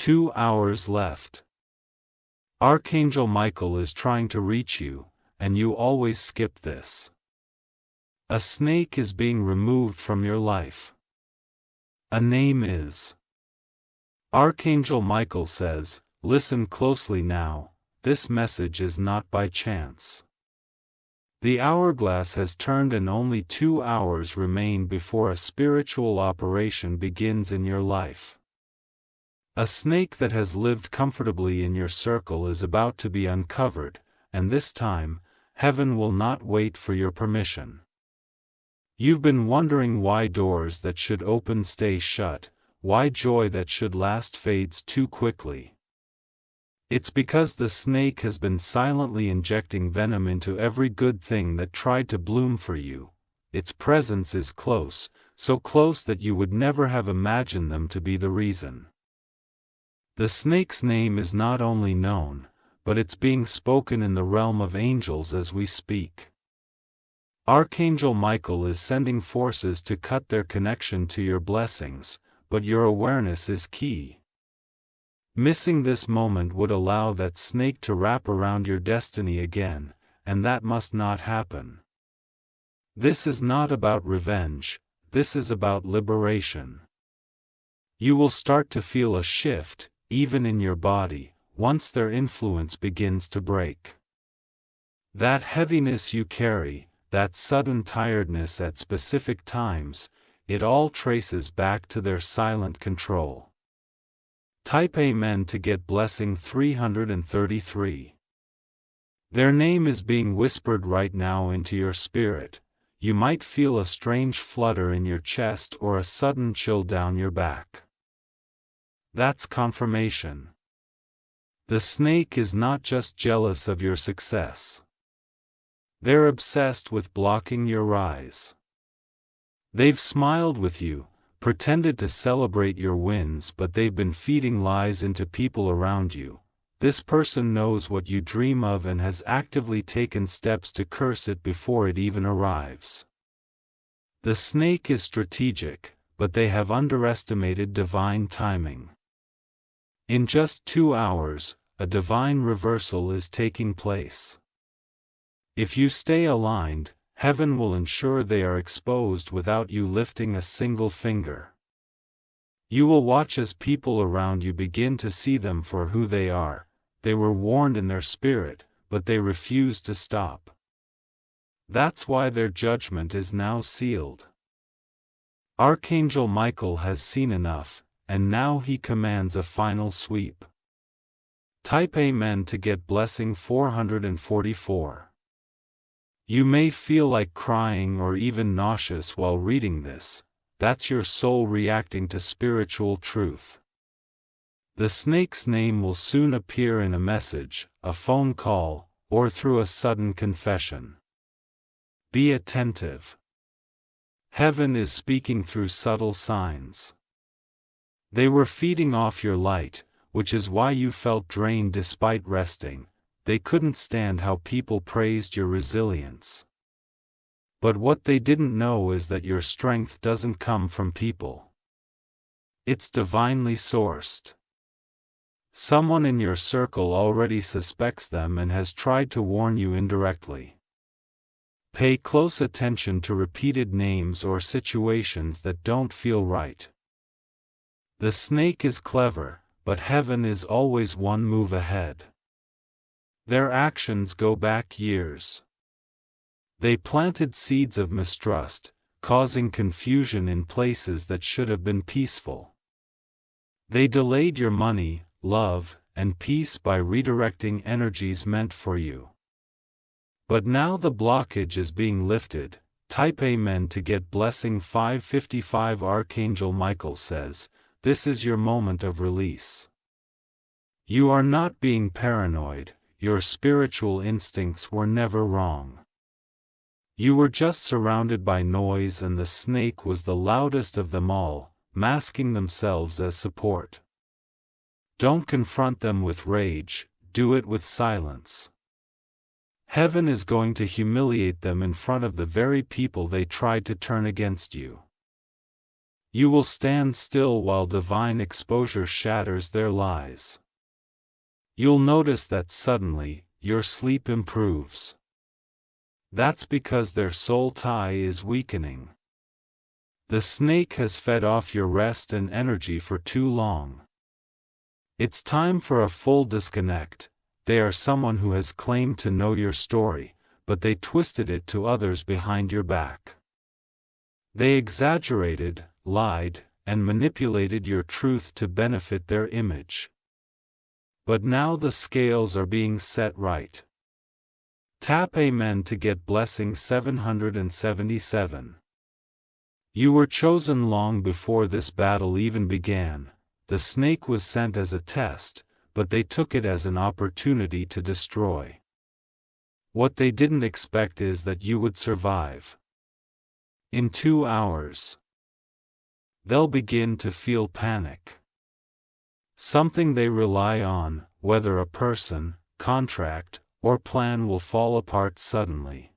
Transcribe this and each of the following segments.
2 hours left. Archangel Michael is trying to reach you, and you always skip this. A snake is being removed from your life. A name is. Archangel Michael says, listen closely now, this message is not by chance. The hourglass has turned and only 2 hours remain before a spiritual operation begins in your life. A snake that has lived comfortably in your circle is about to be uncovered, and this time, heaven will not wait for your permission. You've been wondering why doors that should open stay shut, why joy that should last fades too quickly. It's because the snake has been silently injecting venom into every good thing that tried to bloom for you. Its presence is close, so close that you would never have imagined them to be the reason. The snake's name is not only known, but it's being spoken in the realm of angels as we speak. Archangel Michael is sending forces to cut their connection to your blessings, but your awareness is key. Missing this moment would allow that snake to wrap around your destiny again, and that must not happen. This is not about revenge, this is about liberation. You will start to feel a shift, even in your body, once their influence begins to break. That heaviness you carry, that sudden tiredness at specific times, it all traces back to their silent control. Type Amen to get blessing 333. Their name is being whispered right now into your spirit. You might feel a strange flutter in your chest or a sudden chill down your back. That's confirmation. The snake is not just jealous of your success. They're obsessed with blocking your rise. They've smiled with you, pretended to celebrate your wins, but they've been feeding lies into people around you. This person knows what you dream of and has actively taken steps to curse it before it even arrives. The snake is strategic, but they have underestimated divine timing. In just 2 hours, a divine reversal is taking place. If you stay aligned, heaven will ensure they are exposed without you lifting a single finger. You will watch as people around you begin to see them for who they are. They were warned in their spirit, but they refuse to stop. That's why their judgment is now sealed. Archangel Michael has seen enough, and now he commands a final sweep. Type Amen to get blessing 444. You may feel like crying or even nauseous while reading this. That's your soul reacting to spiritual truth. The snake's name will soon appear in a message, a phone call, or through a sudden confession. Be attentive. Heaven is speaking through subtle signs. They were feeding off your light, which is why you felt drained despite resting. They couldn't stand how people praised your resilience. But what they didn't know is that your strength doesn't come from people. It's divinely sourced. Someone in your circle already suspects them and has tried to warn you indirectly. Pay close attention to repeated names or situations that don't feel right. The snake is clever, but heaven is always one move ahead. Their actions go back years. They planted seeds of mistrust, causing confusion in places that should have been peaceful. They delayed your money, love, and peace by redirecting energies meant for you. But now the blockage is being lifted. Type Amen to get blessing 555. Archangel Michael says, this is your moment of release. You are not being paranoid. Your spiritual instincts were never wrong. You were just surrounded by noise, and the snake was the loudest of them all, masking themselves as support. Don't confront them with rage, do it with silence. Heaven is going to humiliate them in front of the very people they tried to turn against you. You will stand still while divine exposure shatters their lies. You'll notice that suddenly, your sleep improves. That's because their soul tie is weakening. The snake has fed off your rest and energy for too long. It's time for a full disconnect. They are someone who has claimed to know your story, but they twisted it to others behind your back. They exaggerated, lied, and manipulated your truth to benefit their image. But now the scales are being set right. Tap Amen to get blessing 777. You were chosen long before this battle even began. The snake was sent as a test, but they took it as an opportunity to destroy. What they didn't expect is that you would survive. In 2 hours, they'll begin to feel panic. Something they rely on, whether a person, contract, or plan, will fall apart suddenly.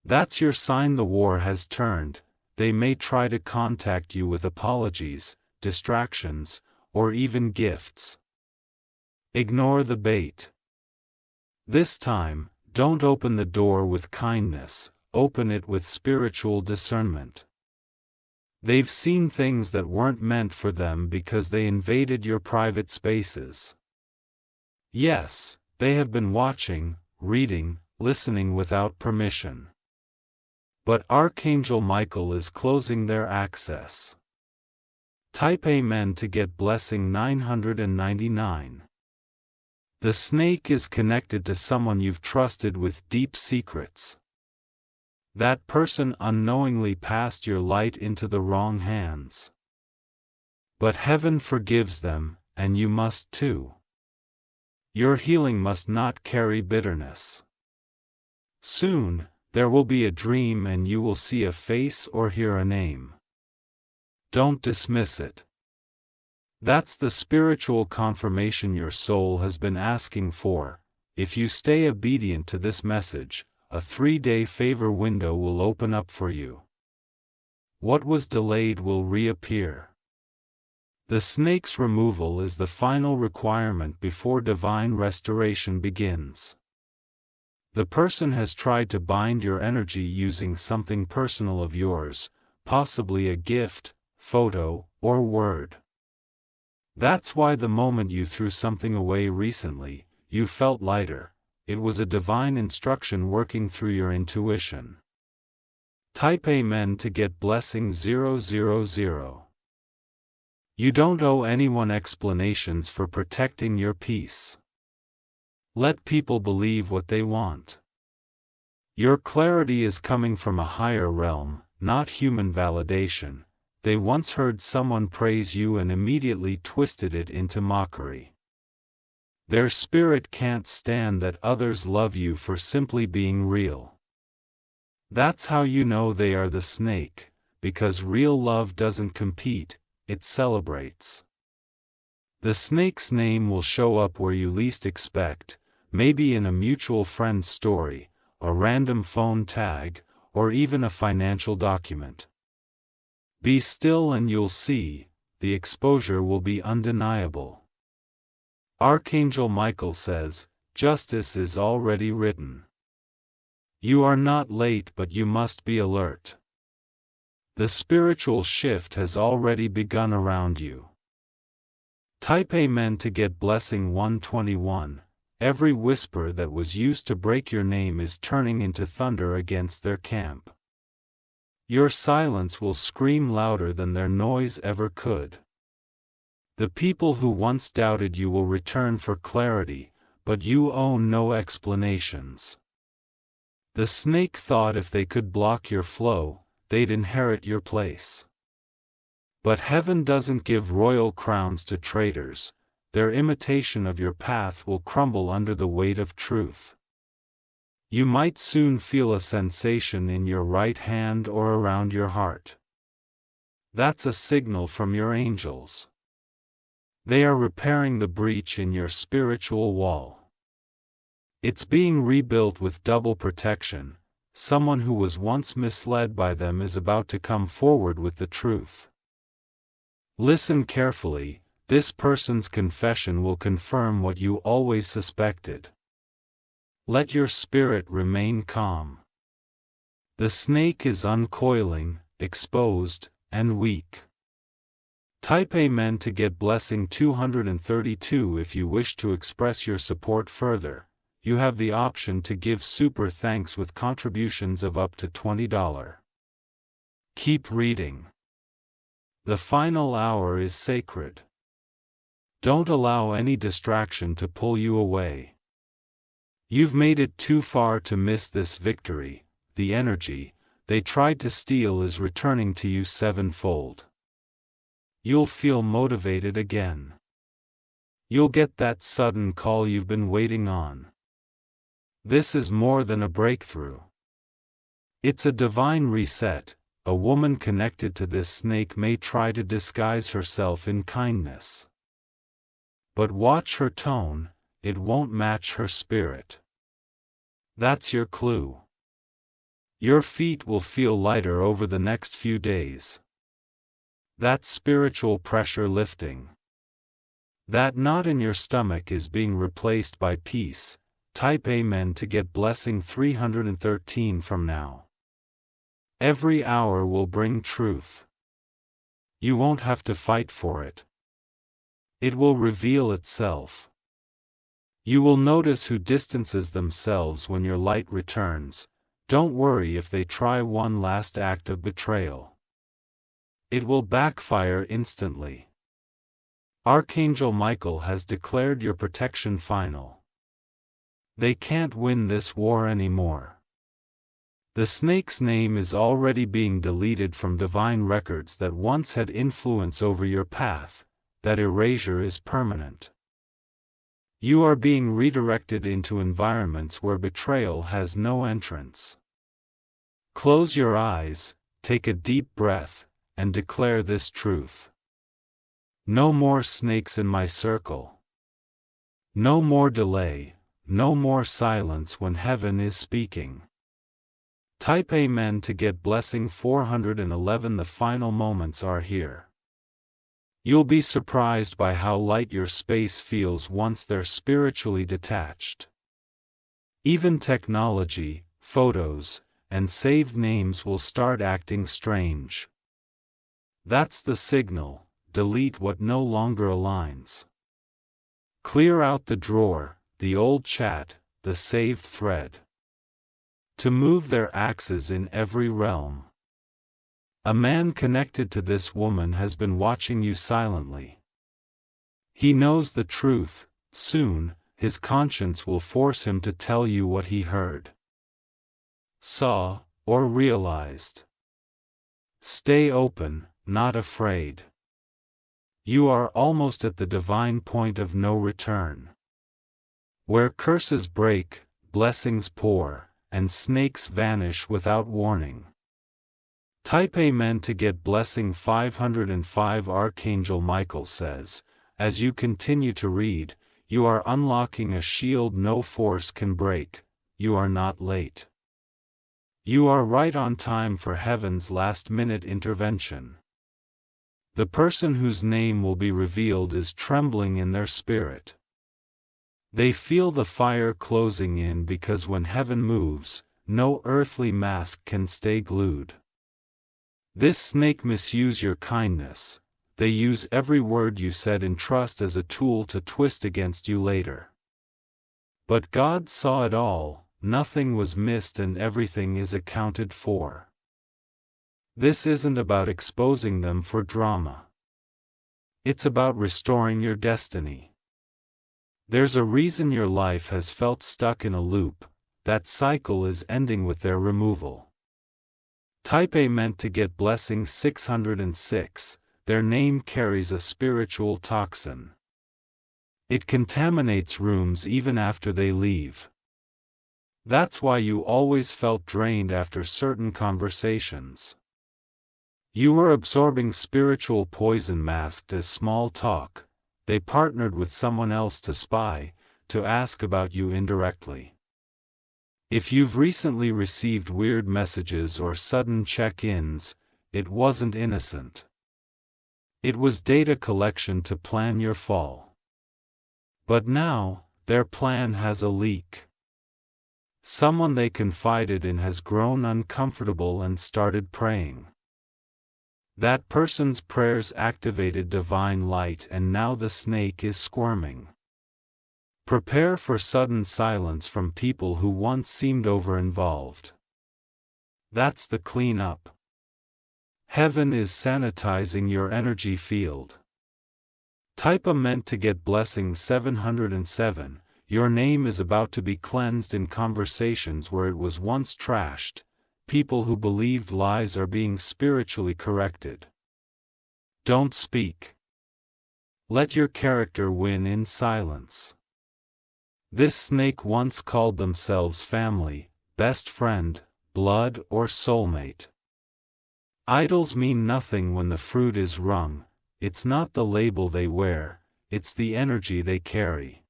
That's your sign the war has turned. They may try to contact you with apologies, distractions, or even gifts. Ignore the bait. This time, don't open the door with kindness, open it with spiritual discernment. They've seen things that weren't meant for them because they invaded your private spaces. Yes, they have been watching, reading, listening without permission. But Archangel Michael is closing their access. Type Amen to get blessing 999. The snake is connected to someone you've trusted with deep secrets. That person unknowingly passed your light into the wrong hands. But heaven forgives them, and you must too. Your healing must not carry bitterness. Soon, there will be a dream and you will see a face or hear a name. Don't dismiss it. That's the spiritual confirmation your soul has been asking for. If you stay obedient to this message, a 3-day favor window will open up for you. What was delayed will reappear. The snake's removal is the final requirement before divine restoration begins. The person has tried to bind your energy using something personal of yours, possibly a gift, photo, or word. That's why the moment you threw something away recently, you felt lighter. It was a divine instruction working through your intuition. Type Amen to get blessing 000. You don't owe anyone explanations for protecting your peace. Let people believe what they want. Your clarity is coming from a higher realm, not human validation. They once heard someone praise you and immediately twisted it into mockery. Their spirit can't stand that others love you for simply being real. That's how you know they are the snake, because real love doesn't compete, it celebrates. The snake's name will show up where you least expect, maybe in a mutual friend's story, a random phone tag, or even a financial document. Be still and you'll see, the exposure will be undeniable. Archangel Michael says, justice is already written. You are not late, but you must be alert. The spiritual shift has already begun around you. Type Amen to get blessing 121. Every whisper that was used to break your name is turning into thunder against their camp. Your silence will scream louder than their noise ever could. The people who once doubted you will return for clarity, but you owe no explanations. The snake thought if they could block your flow, they'd inherit your place. But heaven doesn't give royal crowns to traitors. Their imitation of your path will crumble under the weight of truth. You might soon feel a sensation in your right hand or around your heart. That's a signal from your angels. They are repairing the breach in your spiritual wall. It's being rebuilt with double protection. Someone who was once misled by them is about to come forward with the truth. Listen carefully, this person's confession will confirm what you always suspected. Let your spirit remain calm. The snake is uncoiling, exposed, and weak. Type Amen to get blessing 232. If you wish to express your support further, you have the option to give super thanks with contributions of up to $20. Keep reading. The final hour is sacred. Don't allow any distraction to pull you away. You've made it too far to miss this victory. The energy they tried to steal is returning to you sevenfold. You'll feel motivated again. You'll get that sudden call you've been waiting on. This is more than a breakthrough. It's a divine reset. A woman connected to this snake may try to disguise herself in kindness. But watch her tone, it won't match her spirit. That's your clue. Your feet will feel lighter over the next few days. That's spiritual pressure lifting. That knot in your stomach is being replaced by peace. Type Amen to get blessing 313 from now. Every hour will bring truth. You won't have to fight for it. It will reveal itself. You will notice who distances themselves when your light returns. Don't worry if they try one last act of betrayal. It will backfire instantly. Archangel Michael has declared your protection final. They can't win this war anymore. The snake's name is already being deleted from divine records that once had influence over your path. That erasure is permanent. You are being redirected into environments where betrayal has no entrance. Close your eyes, take a deep breath, and declare this truth. No more snakes in my circle. No more delay, no more silence when heaven is speaking. Type Amen to get blessing 411. The final moments are here. You'll be surprised by how light your space feels once they're spiritually detached. Even technology, photos, and saved names will start acting strange. That's the signal. Delete what no longer aligns. Clear out the drawer, the old chat, the saved thread. To move their axes in every realm. A man connected to this woman has been watching you silently. He knows the truth. Soon, his conscience will force him to tell you what he heard, saw, or realized. Stay open, not afraid. You are almost at the divine point of no return. Where curses break, blessings pour, and snakes vanish without warning. Type Amen to get blessing 505. Archangel Michael says, as you continue to read, you are unlocking a shield no force can break. You are not late. You are right on time for heaven's last-minute intervention. The person whose name will be revealed is trembling in their spirit. They feel the fire closing in because when heaven moves, no earthly mask can stay glued. This snake misuse your kindness. They use every word you said in trust as a tool to twist against you later. But God saw it all, nothing was missed and everything is accounted for. This isn't about exposing them for drama. It's about restoring your destiny. There's a reason your life has felt stuck in a loop. That cycle is ending with their removal. Type Amen to get blessing 606. Their name carries a spiritual toxin. It contaminates rooms even after they leave. That's why you always felt drained after certain conversations. You were absorbing spiritual poison masked as small talk. They partnered with someone else to spy, to ask about you indirectly. If you've recently received weird messages or sudden check-ins, it wasn't innocent. It was data collection to plan your fall. But now, their plan has a leak. Someone they confided in has grown uncomfortable and started praying. That person's prayers activated divine light, and now the snake is squirming. Prepare for sudden silence from people who once seemed over-involved. That's the cleanup. Heaven is sanitizing your energy field. Type a meant to get blessing 707. Your name is about to be cleansed in conversations where it was once trashed. People who believed lies are being spiritually corrected. Don't speak. Let your character win in silence. This snake once called themselves family, best friend, blood, or soulmate. Idols mean nothing when the fruit is wrung. It's not the label they wear, it's the energy they carry.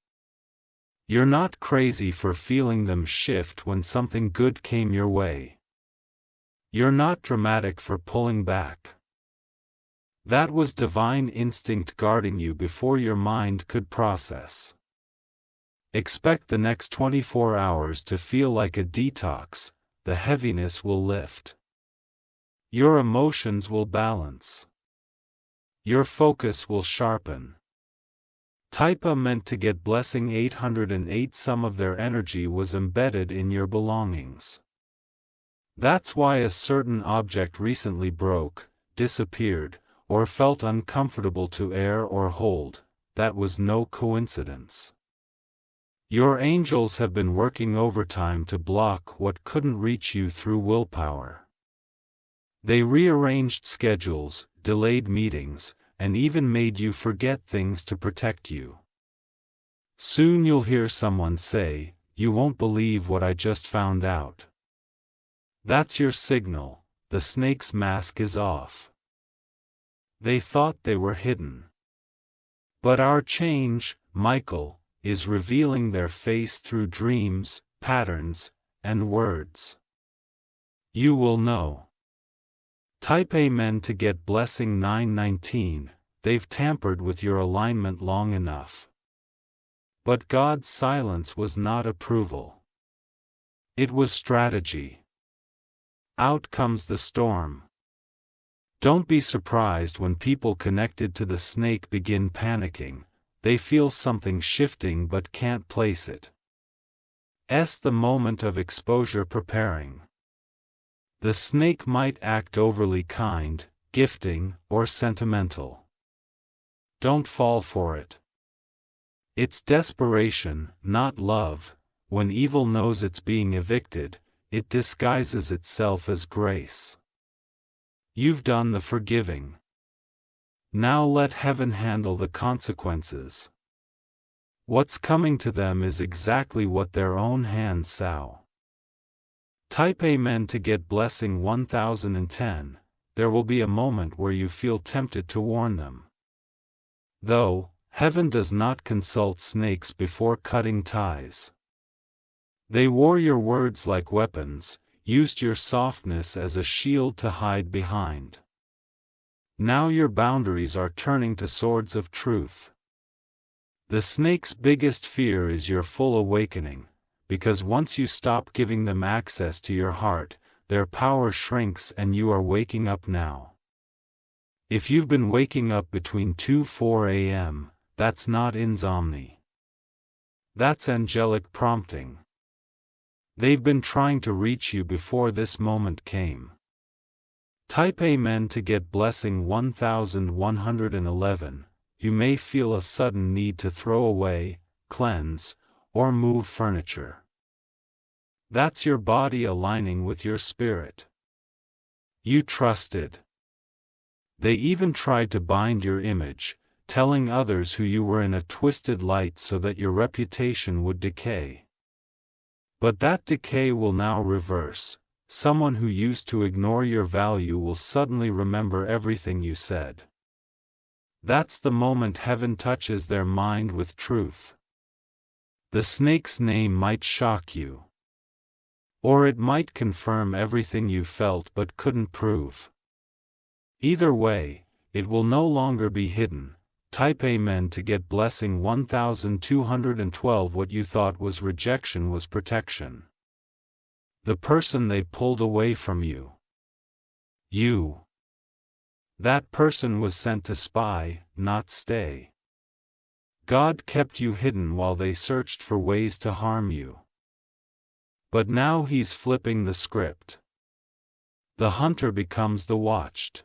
You're not crazy for feeling them shift when something good came your way. You're not dramatic for pulling back. That was divine instinct guarding you before your mind could process. Expect the next 24 hours to feel like a detox. The heaviness will lift. Your emotions will balance. Your focus will sharpen. Type a meant to get blessing 808. Some of their energy was embedded in your belongings. That's why a certain object recently broke, disappeared, or felt uncomfortable to air or hold. That was no coincidence. Your angels have been working overtime to block what couldn't reach you through willpower. They rearranged schedules, delayed meetings, and even made you forget things to protect you. Soon you'll hear someone say, "You won't believe what I just found out." That's your signal. The snake's mask is off. They thought they were hidden. But Archangel, Michael, is revealing their face through dreams, patterns, and words. You will know. Type Amen to get blessing 919. They've tampered with your alignment long enough. But God's silence was not approval. It was strategy. Out comes the storm. Don't be surprised when people connected to the snake begin panicking. They feel something shifting but can't place it. The moment of exposure preparing. The snake might act overly kind, gifting, or sentimental. Don't fall for it. It's desperation, not love. When evil knows it's being evicted, it disguises itself as grace. You've done the forgiving. Now let heaven handle the consequences. What's coming to them is exactly what their own hands sow. Type Amen to get blessing 1010. There will be a moment where you feel tempted to warn them. Though, heaven does not consult snakes before cutting ties. They wore your words like weapons, used your softness as a shield to hide behind. Now your boundaries are turning to swords of truth. The snake's biggest fear is your full awakening. Because once you stop giving them access to your heart, their power shrinks and you are waking up now. If you've been waking up between 2-4 a.m., that's not insomnia. That's angelic prompting. They've been trying to reach you before this moment came. Type Amen to get blessing 1111. You may feel a sudden need to throw away, cleanse, or move furniture. That's your body aligning with your spirit. You trusted. They even tried to bind your image, telling others who you were in a twisted light so that your reputation would decay. But that decay will now reverse. Someone who used to ignore your value will suddenly remember everything you said. That's the moment heaven touches their mind with truth. The snake's name might shock you. Or it might confirm everything you felt but couldn't prove. Either way, it will no longer be hidden. Type Amen to get blessing 1212. What you thought was rejection was protection. The person they pulled away from you. That person was sent to spy, not stay. God kept you hidden while they searched for ways to harm you. But now He's flipping the script. The hunter becomes the watched.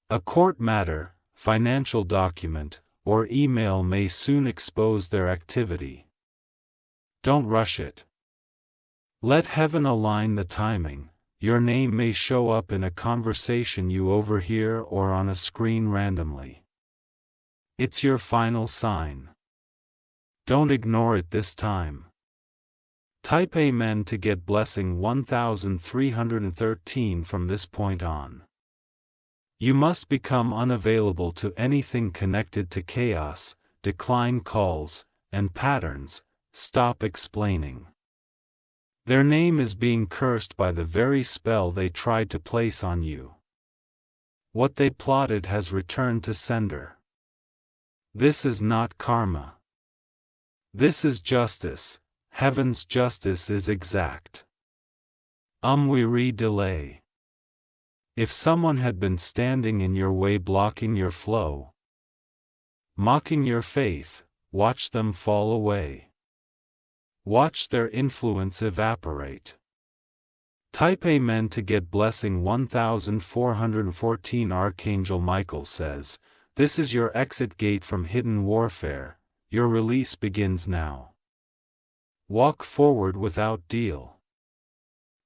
A court matter, financial document, or email may soon expose their activity. Don't rush it. Let heaven align the timing. Your name may show up in a conversation you overhear or on a screen randomly. It's your final sign. Don't ignore it this time. Type Amen to get blessing 1313 from this point on. You must become unavailable to anything connected to chaos, decline calls, and patterns. Stop explaining. Their name is being cursed by the very spell they tried to place on you. What they plotted has returned to sender. This is not karma. This is justice. Heaven's justice is exact. We delay. If someone had been standing in your way blocking your flow, mocking your faith, watch them fall away. Watch their influence evaporate. Type Amen to get blessing 1414. Archangel Michael says, "This is your exit gate from hidden warfare. Your release begins now. Walk forward without deal.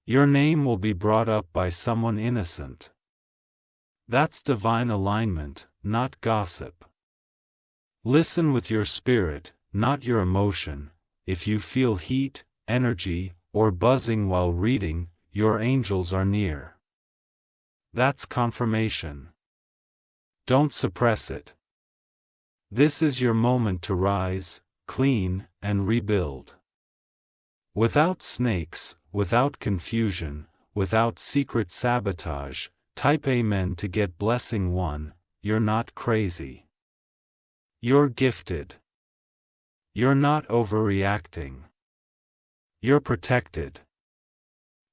Your name will be brought up by someone innocent. That's divine alignment, not gossip. Listen with your spirit, not your emotion. If you feel heat, energy, or buzzing while reading, your angels are near. That's confirmation. Don't suppress it. This is your moment to rise, clean, and rebuild. Without snakes, without confusion, without secret sabotage, type Amen to get blessing 1. You're not crazy. You're gifted. You're not overreacting. You're protected.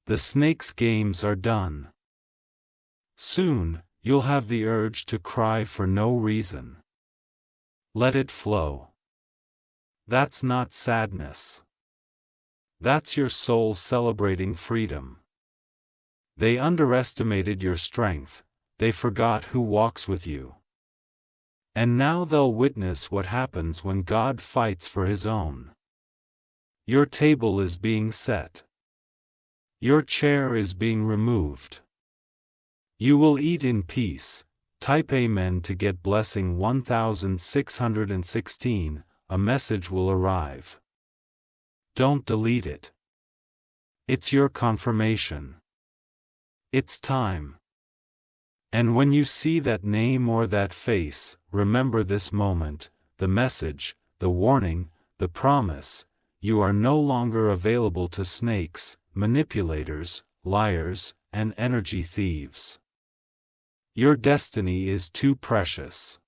The snake's games are done. Soon, you'll have the urge to cry for no reason. Let it flow. That's not sadness. That's your soul celebrating freedom. They underestimated your strength, they forgot who walks with you. And now they'll witness what happens when God fights for His own. Your table is being set. Your chair is being removed. You will eat in peace. Type Amen to get blessing 1616. A message will arrive. Don't delete it. It's your confirmation. It's time. And when you see that name or that face, remember this moment, the message, the warning, the promise. You are no longer available to snakes, manipulators, liars, and energy thieves. Your destiny is too precious.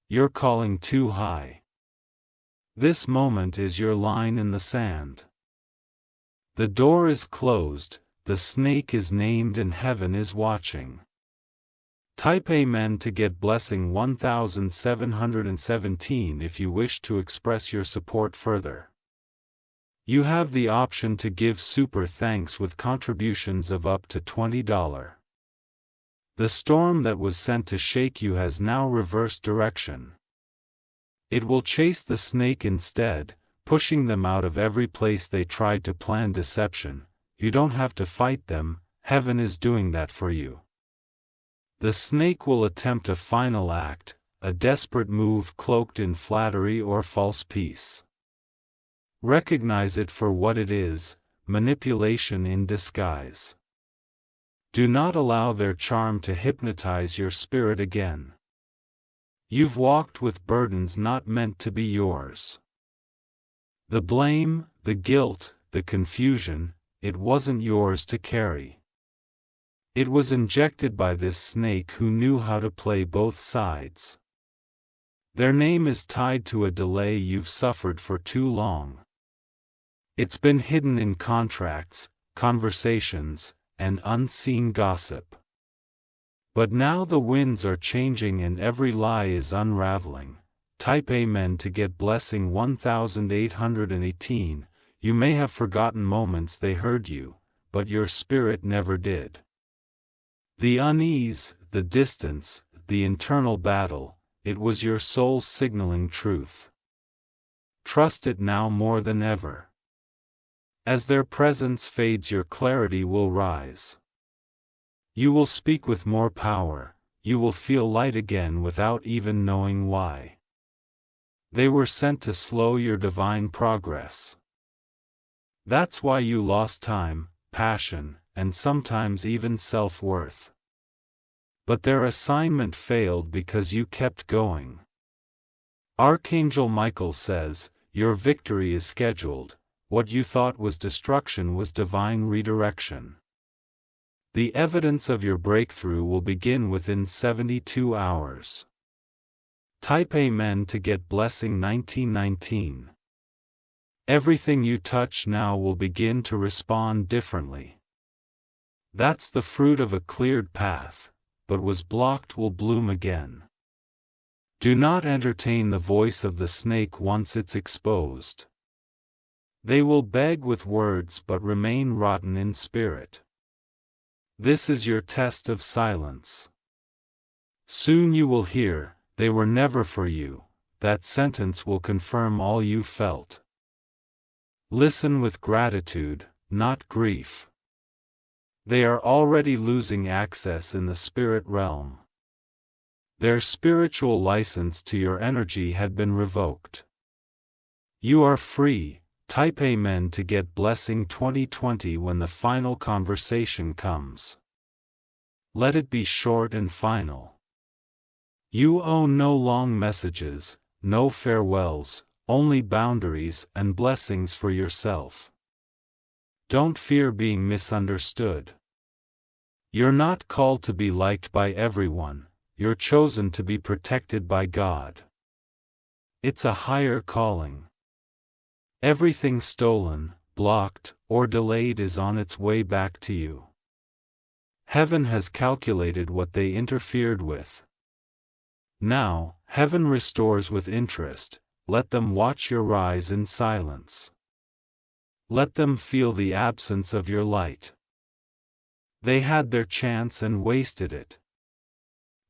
Your calling too high. This moment is your line in the sand. The door is closed, the snake is named, and heaven is watching. Type Amen to get blessing 1717 if you wish to express your support further. You have the option to give super thanks with contributions of up to $20. The storm that was sent to shake you has now reversed direction. It will chase the snake instead, pushing them out of every place they tried to plan deception. You don't have to fight them, heaven is doing that for you. The snake will attempt a final act, a desperate move cloaked in flattery or false peace. Recognize it for what it is, manipulation in disguise. Do not allow their charm to hypnotize your spirit again. You've walked with burdens not meant to be yours. The blame, the guilt, the confusion, it wasn't yours to carry. It was injected by this snake who knew how to play both sides. Their name is tied to a delay you've suffered for too long. It's been hidden in contracts, conversations, and unseen gossip. But now the winds are changing and every lie is unraveling. Type Amen to get blessing 1818. You may have forgotten moments they heard you, but your spirit never did. The unease, the distance, the internal battle, it was your soul signaling truth. Trust it now more than ever. As their presence fades, your clarity will rise. You will speak with more power, you will feel light again without even knowing why. They were sent to slow your divine progress. That's why you lost time, passion, and sometimes even self-worth. But their assignment failed because you kept going. Archangel Michael says, your victory is scheduled. What you thought was destruction was divine redirection. The evidence of your breakthrough will begin within 72 hours. Type Amen to get blessing 1919. Everything you touch now will begin to respond differently. That's the fruit of a cleared path, but was blocked will bloom again. Do not entertain the voice of the snake once it's exposed. They will beg with words but remain rotten in spirit. This is your test of silence. Soon you will hear, they were never for you. That sentence will confirm all you felt. Listen with gratitude, not grief. They are already losing access in the spirit realm. Their spiritual license to your energy had been revoked. You are free. Type Amen to get blessing 2020 when the final conversation comes. Let it be short and final. You owe no long messages, no farewells, only boundaries and blessings for yourself. Don't fear being misunderstood. You're not called to be liked by everyone, you're chosen to be protected by God. It's a higher calling. Everything stolen, blocked, or delayed is on its way back to you. Heaven has calculated what they interfered with. Now, heaven restores with interest. Let them watch your rise in silence. Let them feel the absence of your light. They had their chance and wasted it.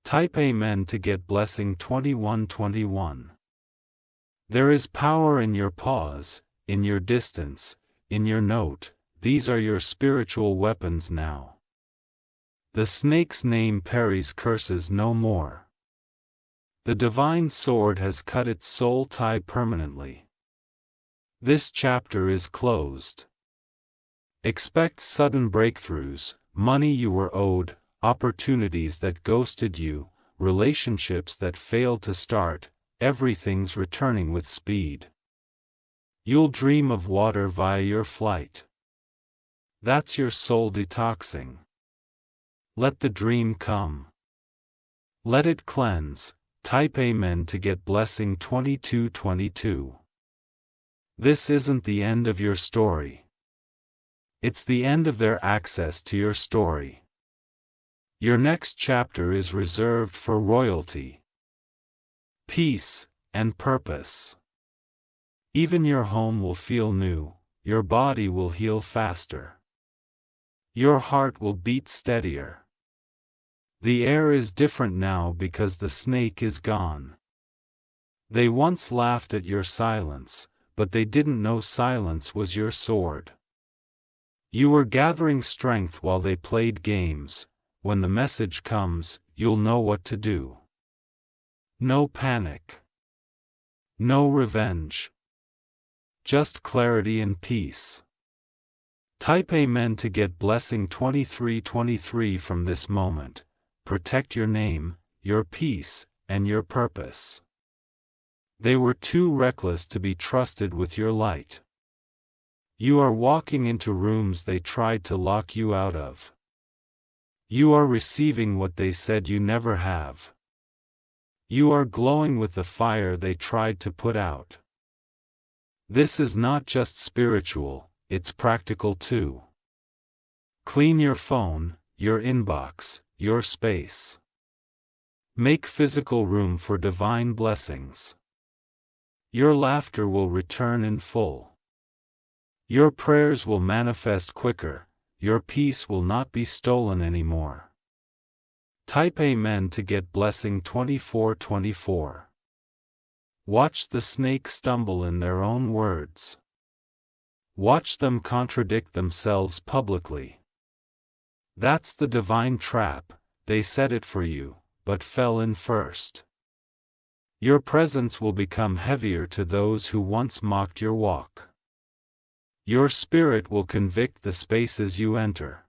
Type Amen to get blessing 2121. There is power in your pause, in your distance, in your note. These are your spiritual weapons now. The snake's name parries curses no more. The divine sword has cut its soul tie permanently. This chapter is closed. Expect sudden breakthroughs, money you were owed, opportunities that ghosted you, relationships that failed to start. Everything's returning with speed. You'll dream of water via your flight. That's your soul detoxing. Let the dream come. Let it cleanse. Type Amen to get blessing 2222. This isn't the end of your story. It's the end of their access to your story. Your next chapter is reserved for royalty, peace, and purpose. Even your home will feel new, your body will heal faster. Your heart will beat steadier. The air is different now because the snake is gone. They once laughed at your silence, but they didn't know silence was your sword. You were gathering strength while they played games. When the message comes, you'll know what to do. No panic. No revenge. Just clarity and peace. Type Amen to get blessing 2323 from this moment. Protect your name, your peace, and your purpose. They were too reckless to be trusted with your light. You are walking into rooms they tried to lock you out of. You are receiving what they said you never have. You are glowing with the fire they tried to put out. This is not just spiritual, it's practical too. Clean your phone, your inbox, your space. Make physical room for divine blessings. Your laughter will return in full. Your prayers will manifest quicker, your peace will not be stolen anymore. Type Amen to get blessing 2424. Watch the snake stumble in their own words. Watch them contradict themselves publicly. That's the divine trap, they set it for you, but fell in first. Your presence will become heavier to those who once mocked your walk. Your spirit will convict the spaces you enter.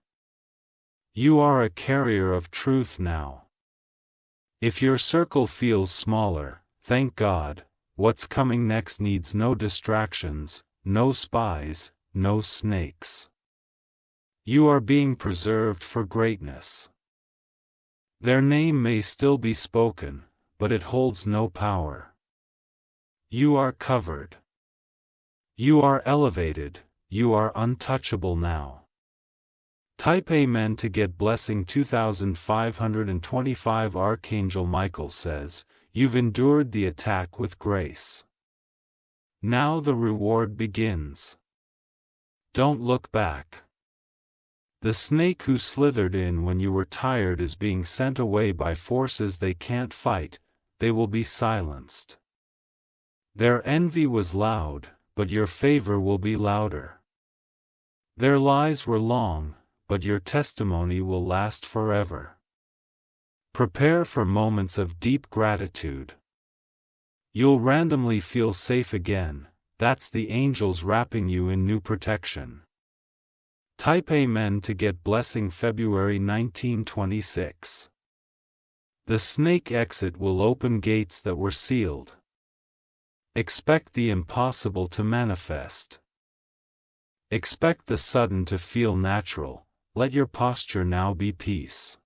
You are a carrier of truth now. If your circle feels smaller, thank God, what's coming next needs no distractions, no spies, no snakes. You are being preserved for greatness. Their name may still be spoken, but it holds no power. You are covered. You are elevated, you are untouchable now. Type Amen to get blessing 2525. Archangel Michael says, you've endured the attack with grace. Now the reward begins. Don't look back. The snake who slithered in when you were tired is being sent away by forces they can't fight, they will be silenced. Their envy was loud, but your favor will be louder. Their lies were long, but your testimony will last forever. Prepare for moments of deep gratitude. You'll randomly feel safe again, that's the angels wrapping you in new protection. Type Amen to get blessing February 1926. The snake exit will open gates that were sealed. Expect the impossible to manifest. Expect the sudden to feel natural, let your posture now be peace.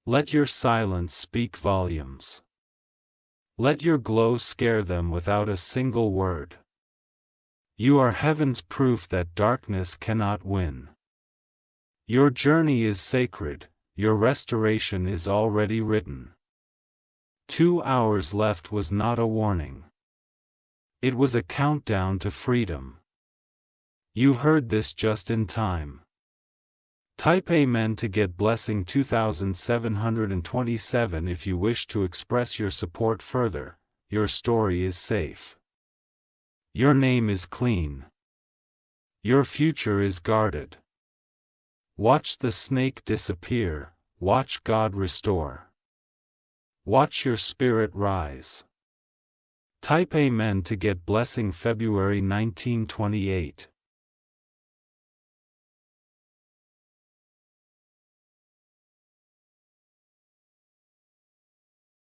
Let your silence speak volumes. Let your glow scare them without a single word. You are heaven's proof that darkness cannot win. Your journey is sacred, your restoration is already written. 2 hours left was not a warning. It was a countdown to freedom. You heard this just in time. Type Amen to get blessing 2727 if you wish to express your support further. Your story is safe. Your name is clean. Your future is guarded. Watch the snake disappear, watch God restore. Watch your spirit rise. Type Amen to get blessing February 1928.